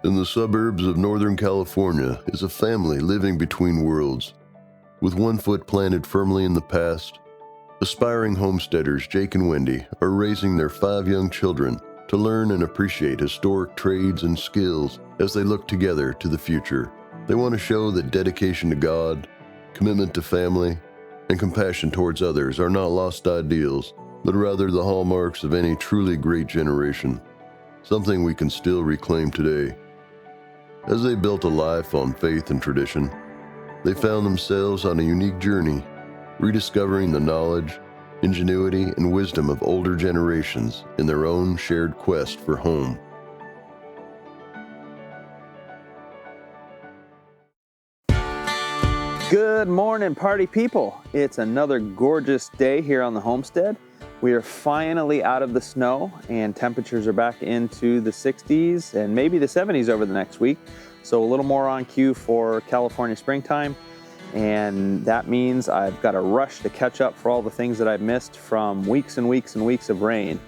In the suburbs of Northern California is a family living between worlds. With one foot planted firmly in the past, aspiring homesteaders Jake and Wendy are raising their 5 young children to learn and appreciate historic trades and skills as they look together to the future. They want to show that dedication to God, commitment to family, and compassion towards others are not lost ideals, but rather the hallmarks of any truly great generation, something we can still reclaim today. As they built a life on faith and tradition, they found themselves on a unique journey, rediscovering the knowledge, ingenuity, and wisdom of older generations in their own shared quest for home. Good morning, party people. It's another gorgeous day here on the homestead. We are finally out of the snow and temperatures are back into the 60s and maybe the 70s over the next week. So a little more on cue for California springtime. And that means I've got to rush to catch up for all the things that I've missed from weeks and weeks and weeks of rain.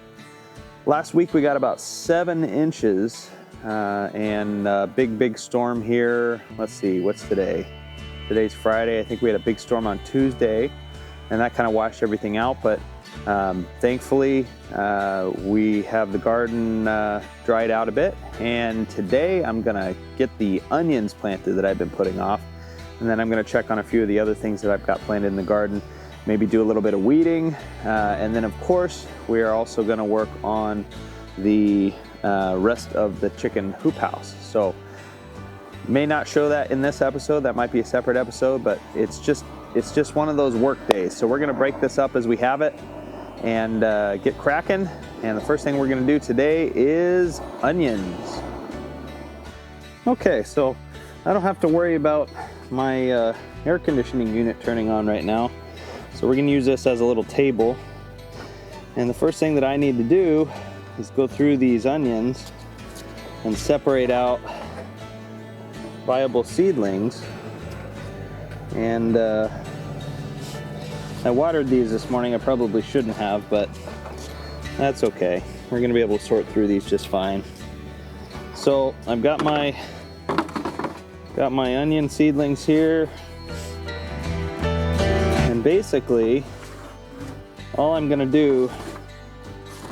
Last week we got about 7 inches and a big storm here. Let's see, what's today? Today's Friday. I think we had a big storm on Tuesday and that kind of washed everything out. But thankfully, we have the garden dried out a bit, and today I'm gonna get the onions planted that I've been putting off, and then I'm gonna check on a few of the other things that I've got planted in the garden, maybe do a little bit of weeding, and then of course we are also gonna work on the rest of the chicken hoop house. So may not show that in this episode, that might be a separate episode, but it's just one of those work days. So we're gonna break this up as we have it and get cracking. And the first thing we're gonna do today is onions. Okay, so I don't have to worry about my air conditioning unit turning on right now. So we're gonna use this as a little table. And the first thing that I need to do is go through these onions and separate out viable seedlings. And I watered these this morning. I probably shouldn't have, but that's okay. We're gonna be able to sort through these just fine. So I've got my onion seedlings here, and basically all I'm gonna do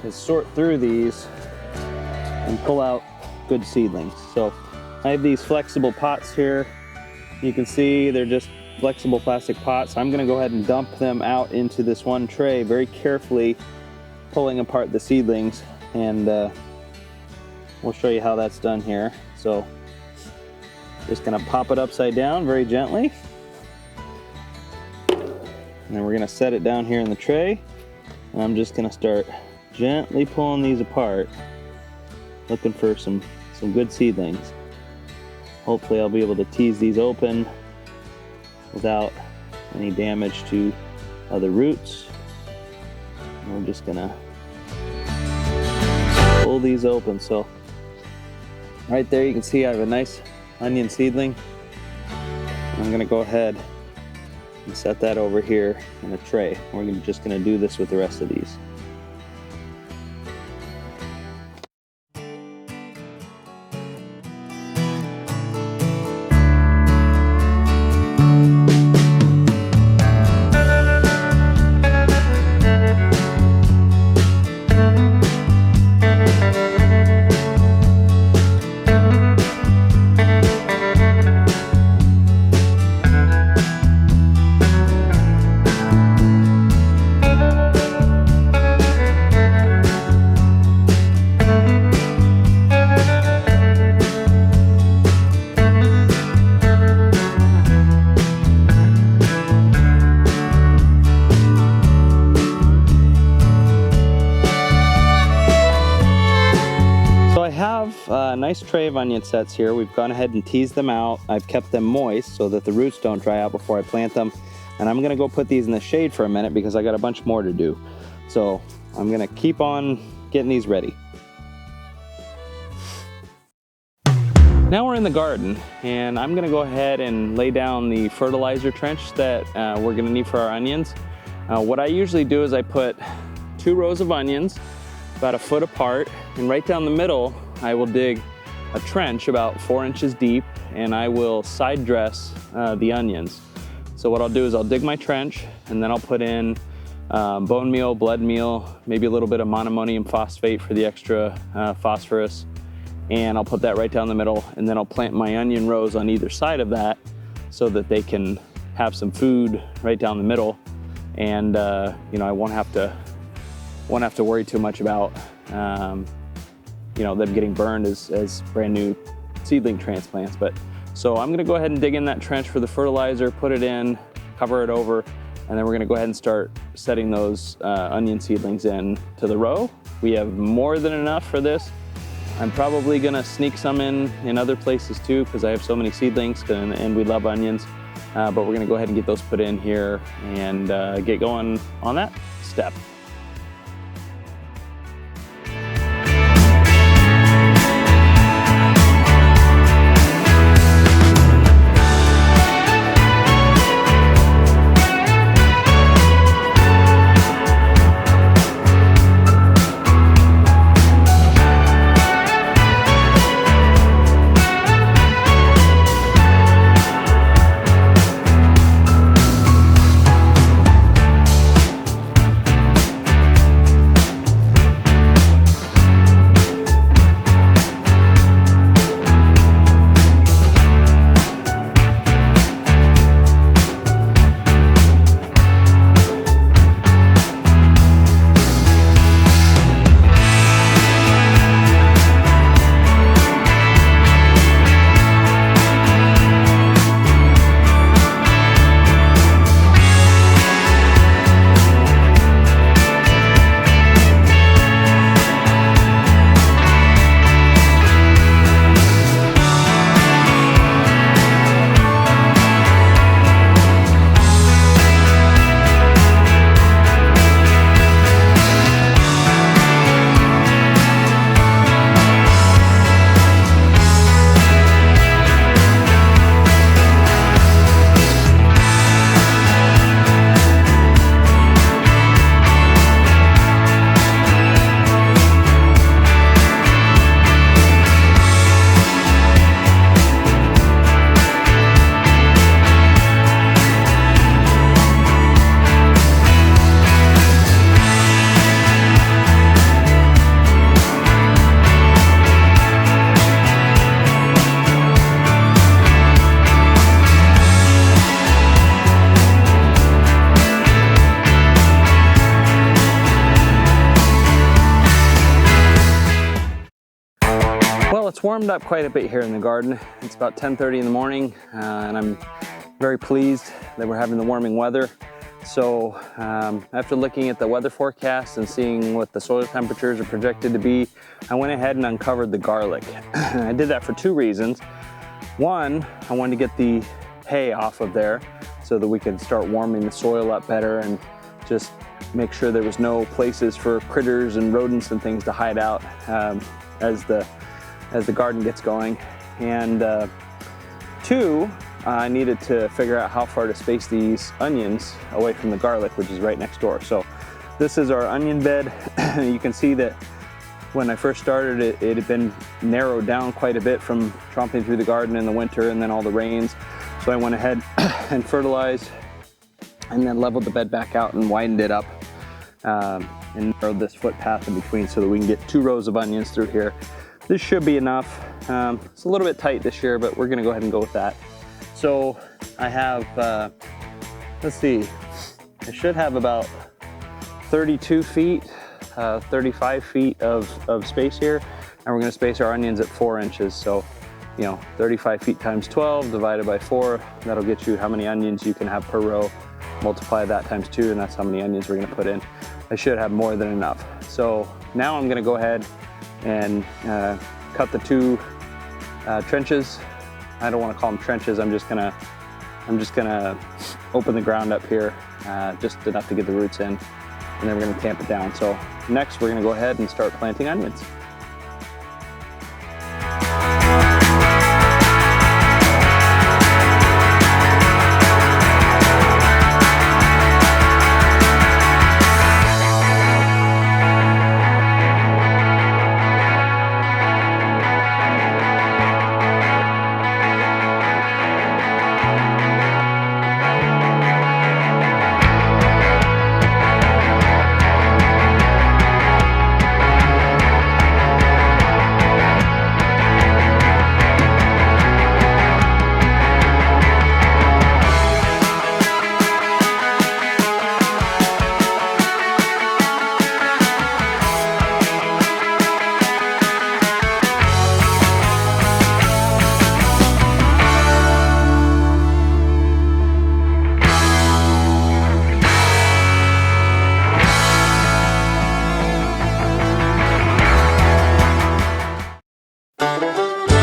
is sort through these and pull out good seedlings. So I have these flexible pots here. You can see they're just flexible plastic pots. I'm gonna go ahead and dump them out into this one tray, very carefully pulling apart the seedlings, and we'll show you how that's done here. So just gonna pop it upside down very gently, and then we're gonna set it down here in the tray, and I'm just gonna start gently pulling these apart, looking for some good seedlings. Hopefully I'll be able to tease these open without any damage to other roots. And we're just gonna pull these open. So right there you can see I have a nice onion seedling. I'm gonna go ahead and set that over here in a tray. We're just gonna do this with the rest of these. A nice tray of onion sets here. We've gone ahead and teased them out. I've kept them moist so that the roots don't dry out before I plant them. And I'm gonna go put these in the shade for a minute because I got a bunch more to do. So I'm gonna keep on getting these ready. Now we're in the garden, and I'm gonna go ahead and lay down the fertilizer trench that we're gonna need for our onions. What I usually do is I put 2 rows of onions about a foot apart, and right down the middle I will dig a trench about 4 inches deep, and I will side dress the onions. So what I'll do is I'll dig my trench, and then I'll put in bone meal, blood meal, maybe a little bit of monoammonium phosphate for the extra phosphorus, and I'll put that right down the middle, and then I'll plant my onion rows on either side of that so that they can have some food right down the middle, and you know, I won't have to worry too much about you know, them getting burned as brand new seedling transplants. But so I'm gonna go ahead and dig in that trench for the fertilizer, put it in, cover it over, and then we're gonna go ahead and start setting those onion seedlings in to the row. We have more than enough for this. I'm probably gonna sneak some in other places too, because I have so many seedlings and we love onions. But we're gonna go ahead and get those put in here and get going on that step. It's warmed up quite a bit here in the garden. It's about 10:30 in the morning, and I'm very pleased that we're having the warming weather. So after looking at the weather forecast and seeing what the soil temperatures are projected to be, I went ahead and uncovered the garlic. I did that for 2 reasons. One, I wanted to get the hay off of there so that we could start warming the soil up better and just make sure there was no places for critters and rodents and things to hide out as the garden gets going. And 2, I needed to figure out how far to space these onions away from the garlic, which is right next door. So this is our onion bed. You can see that when I first started it had been narrowed down quite a bit from tromping through the garden in the winter and then all the rains. So I went ahead and fertilized and then leveled the bed back out and widened it up and narrowed this footpath in between so that we can get 2 rows of onions through here. This should be enough. It's a little bit tight this year, but we're gonna go ahead and go with that. So I have, let's see, I should have about 32 feet, 35 feet of space here. And we're gonna space our onions at 4 inches. So, you know, 35 feet times 12 divided by 4, that'll get you how many onions you can have per row. Multiply that times 2, and that's how many onions we're gonna put in. I should have more than enough. So now I'm gonna go ahead and cut the 2 trenches. I don't want to call them trenches. I'm just gonna open the ground up here just enough to get the roots in, and then we're gonna tamp it down. So next we're gonna go ahead and start planting onions.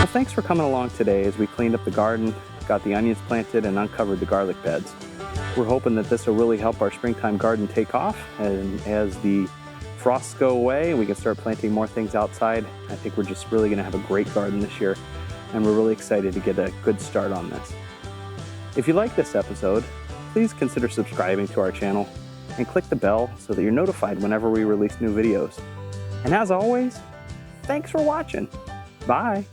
Well, thanks for coming along today as we cleaned up the garden, got the onions planted, and uncovered the garlic beds. We're hoping that this will really help our springtime garden take off, and as the frosts go away, we can start planting more things outside. I think we're just really going to have a great garden this year, and we're really excited to get a good start on this. If you like this episode, please consider subscribing to our channel and click the bell so that you're notified whenever we release new videos. And as always, thanks for watching. Bye.